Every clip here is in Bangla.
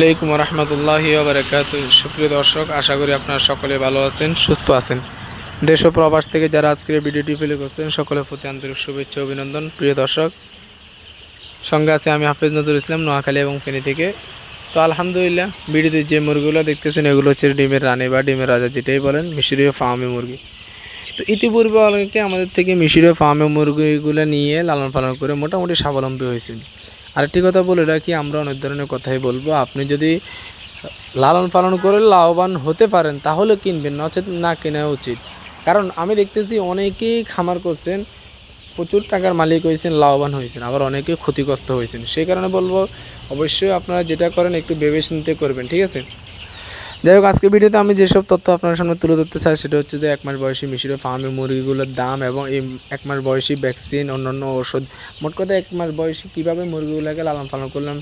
আলাইকুম রহমতুল্লাহি ওয়া বারাকাতুহু। সুপ্রিয় দর্শক, আশা করি আপনারা সকলে ভালো আছেন, সুস্থ আছেন। দেশ ও প্রবাস থেকে যারা আজকের ভিডিওটি প্লে করছেন সকলের প্রতি আন্তরিক শুভেচ্ছা অভিনন্দন। প্রিয় দর্শক, সঙ্গে আছে আমি হাফেজ নজরুল ইসলাম, নোয়াখালী এবং ফেনী থেকে। তো আলহামদুলিল্লাহ, ভিডিওতে যে মুরগিগুলো দেখতেছেন এগুলো হচ্ছে ডিমের রানী বা ডিমের রাজা যেটাই বলেন, মিশরীয় ফার্মে মুরগি। তো ইতিপূর্বে অনেকে আমাদের থেকে মিশরীয় ফার্মে মুরগিগুলো নিয়ে লালন পালন করে মোটামুটি স্বাবলম্বী হয়েছেন। আরেকটি কথা বলে রাখি, আমরা অনেক ধরনের কথাই বলবো। আপনি যদি লালন পালন করে লাভবান হতে পারেন তাহলে কিনবেন, নচেত না কেনা উচিত। কারণ আমি দেখতেছি অনেকেই খামার করছেন, প্রচুর টাকার মালিক হয়েছেন, লাভবান হয়েছেন, আবার অনেকে ক্ষতিগ্রস্ত হয়েছেন। সেই কারণে বলবো, অবশ্যই আপনারা যেটা করেন একটু ভেবে চিন্তে করবেন, ঠিক আছে? যাই হোক, আজকে ভিডিওতে আমি যেসব তথ্য আপনার সামনে তুলে ধরতে চাই সেটা হচ্ছে যে 1 মাস বয়সী মিশরীয় ফার্মে মুরগিগুলোর দাম এবং এই 1 মাস বয়সী ভ্যাকসিন, অন্যান্য ওষুধ, মোট কথা 1 মাস বয়সী কীভাবে মুরগিগুলোকে লালন পালন করলাম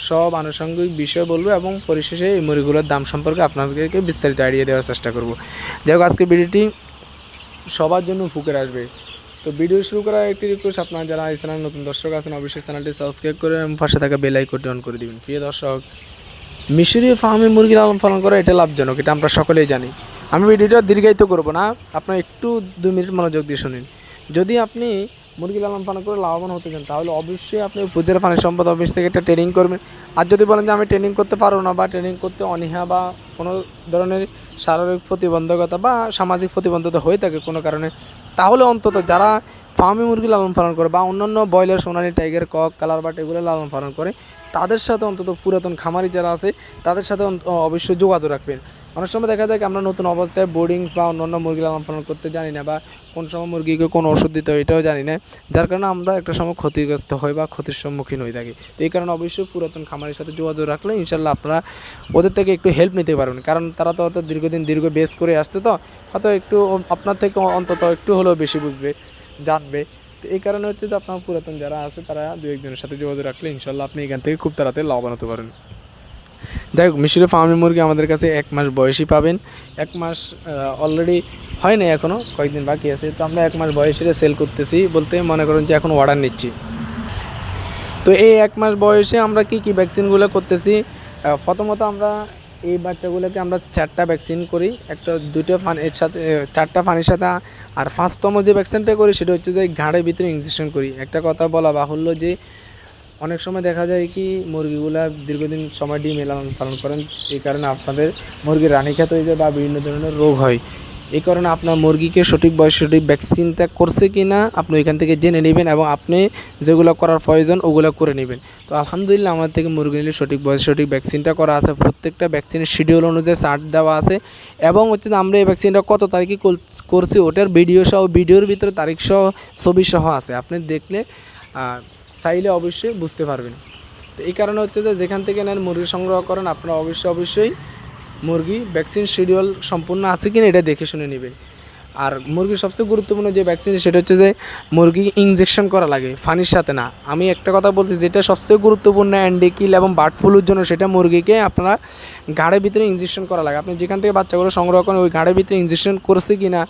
সব আনুষঙ্গিক বিষয় বলবো এবং পরিশেষে এই মুরগিগুলোর দাম সম্পর্কে আপনাদেরকে বিস্তারিত আইডিয়া দেওয়ার চেষ্টা করব। যাই হোক, আজকে ভিডিওটি সবার জন্য উপকারে আসবে। তো ভিডিও শুরু করার একটি রিকোয়েস্ট, আপনারা যারা এই চ্যানেল নতুন দর্শক আছেন অবশ্যই চ্যানেলটি সাবস্ক্রাইব করে এবং পাশে থাকা বেল আইকনটি অন করে দিবেন। প্রিয় দর্শক, মিশরীয় ফার্মে মুরগি লালন পালন করা এটা লাভজনক, এটা আমরা সকলেই জানি। আমি ভিডিওটা দীর্ঘায়িত করব না, আপনার একটু 2 মিনিট মনোযোগ দিয়ে শুনুন। যদি আপনি মুরগি লালন পালন করে লাভবান হতে চান তাহলে অবশ্যই আপনি উপজেলা প্রাণী সম্পদ অফিস থেকে একটা ট্রেনিং করবেন। আর যদি বলেন যে আমি ট্রেনিং করতে পারবো না বা ট্রেনিং করতে অনীহা বা কোনো ধরনের শারীরিক প্রতিবন্ধকতা বা সামাজিক প্রতিবন্ধকতা হয়ে থাকে কোনো কারণে, তাহলে অন্তত যারা ফার্মে মুরগি লালন পালন করে বা অন্যান্য broiler, Sonali, tiger, cock, colour but এগুলো লালন পালন করে তাদের সাথে অন্তত পুরাতন খামারি যারা আছে তাদের সাথে অবশ্যই যোগাযোগ রাখবেন। অনেক সময় দেখা যায় আমরা নতুন অবস্থায় বোর্ডিং বা অন্যান্য মুরগি লালন পালন করতে জানি না বা কোন সময় মুরগিকে কোন ওষুধ দিতে হয় এটাও জানি না, যার কারণে আমরা একটা সময় ক্ষতিগ্রস্ত হই বা ক্ষতির সম্মুখীন হয়ে থাকি। তো এই কারণে অবশ্যই পুরাতন খামারের সাথে যোগাযোগ রাখলে ইনশাল্লাহ আপনারা ওদের থেকে একটু হেল্প নিতে পারবেন। কারণ তারা তো দীর্ঘদিন দীর্ঘ বেস করে আসছে, তো হয়তো একটু আপনার থেকে অন্তত একটু হলেও বেশি বুঝবে, জানবে। তো এই কারণে হচ্ছে যে আপনার পুরাতন যারা আছে তারা 2-1 জনের সাথে যোগাযোগ রাখলে ইনশাল্লাহ আপনি এখান থেকে খুব তাড়াতাড়ি লাভবান হতে পারেন। যাই হোক, মিশরীয় ফার্মি মুরগি আমাদের কাছে 1 মাস বয়সী পাবেন। 1 মাস অলরেডি হয় না, এখনও কয়েকদিন বাকি আছে। তো আমরা 1 মাস বয়সে সেল করতেছি, বলতে মনে করেন যে এখন অর্ডার নিচ্ছি। তো এই 1 মাস বয়সে আমরা কি ভ্যাকসিনগুলো করতেছি, প্রথমত আমরা এই বাচ্চাগুলোকে আমরা 4টা ভ্যাকসিন করি, 2টা ফানির সাথে, 4টা ফানির সাথে। আর 5তম যে ভ্যাকসিনটা করি সেটা হচ্ছে যে ঘাড়ের ভিতরে ইনজেকশন করি। একটা কথা বলা বাহুল্য যে অনেক সময় দেখা যায় কি মুরগিগুলা দীর্ঘদিন সময় ডিম লালন পালন করেন, এই কারণে আপনাদের মুরগির রানীক্ষেত হয়ে যায় বা বিভিন্ন ধরনের রোগ হয়। এই কারণে আপনার মুরগিকে সঠিক বয়সে সঠিক ভ্যাকসিনটা করছে কি না আপনি ওইখান থেকে জেনে নেবেন এবং আপনি যেগুলো করার প্রয়োজন ওগুলো করে নেবেন। তো আলহামদুলিল্লাহ আমাদের থেকে মুরগি নিলে সঠিক বয়সে সঠিক ভ্যাকসিনটা করা আছে, প্রত্যেকটা ভ্যাকসিনের শিডিউল অনুযায়ী চার্ট দেওয়া আছে এবং হচ্ছে যে আমরা এই ভ্যাকসিনটা কত তারিখে করছি ওটার ভিডিও সহ, ভিডিওর ভিতরে তারিখ সহ ছবি সহ আছে, আপনি দেখলে চাইলে অবশ্যই বুঝতে পারবেন। তো এই কারণে হচ্ছে যে যেখান থেকে নেন মুরগি সংগ্রহ করেন আপনারা অবশ্যই মুরগি ভ্যাকসিন শিডিউল সম্পূর্ণ আছে কিনা এটা দেখে শুনে নেবেন। আর মুরগির সবচেয়ে গুরুত্বপূর্ণ যে ভ্যাকসিন সেটা হচ্ছে যে মুরগি ইনজেকশন করা লাগে, ফানির সাথে না। আমি একটা কথা বলছি, যেটা সবচেয়ে গুরুত্বপূর্ণ অ্যান্ডিকিল এবং বার্ড ফ্লুর জন্য, সেটা মুরগিকে আপনারা ঘাড়ের ভিতরে ইনজেকশন করা লাগে। আপনি যেখান থেকে বাচ্চাগুলো সংগ্রহ করেন ওই ঘাড়ের ভিতরে ইনজেকশন করছে কি না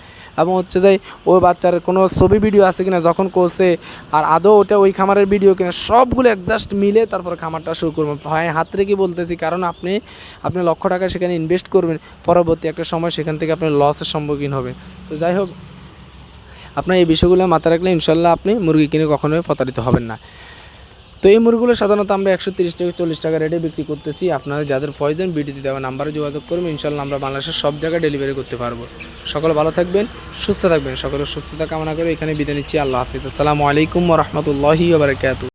এবং হচ্ছে যে ওই বাচ্চার কোনো ছবি ভিডিও আছে কিনা যখন করছে, আর আদৌ ওটা ওই খামারের ভিডিও কিনা, সবগুলো অ্যাডজাস্ট মিলে তারপর খামারটা শুরু করবেন। ভাই হাত রেখে বলতেছি, কারণ আপনি লক্ষ টাকা সেখানে ইনভেস্ট করবেন, পরবর্তী একটা সময় সেখান থেকে আপনি লসের সম্মুখীন হবেন। তো যাই হোক, আপনার এই বিষয়গুলো মাথায় রাখলে ইনশাল্লাহ আপনি মুরগি কিনে কখনোই প্রতারিত হবেন না। তো এই মুরগিগুলো সাধারণত আমরা 130 থেকে 40 টাকা রেটে বিক্রি করতেছি। আপনারা যাদের প্রয়োজন ভিডিওতে দেওয়া নাম্বারে যোগাযোগ করবেন, ইনশাল্লাহ আমরা বাংলাদেশের সব জায়গায় ডেলিভারি করতে পারবো। সকলে ভালো থাকবেন, সুস্থ থাকবেন, সকলের সুস্থতা কামনা করে এখানে বিদায় নিচ্ছি। আল্লাহ হাফিজ। আসসালামু আলাইকুম ওয়া রাহমাতুল্লাহি ওয়া বারাকাতুহু।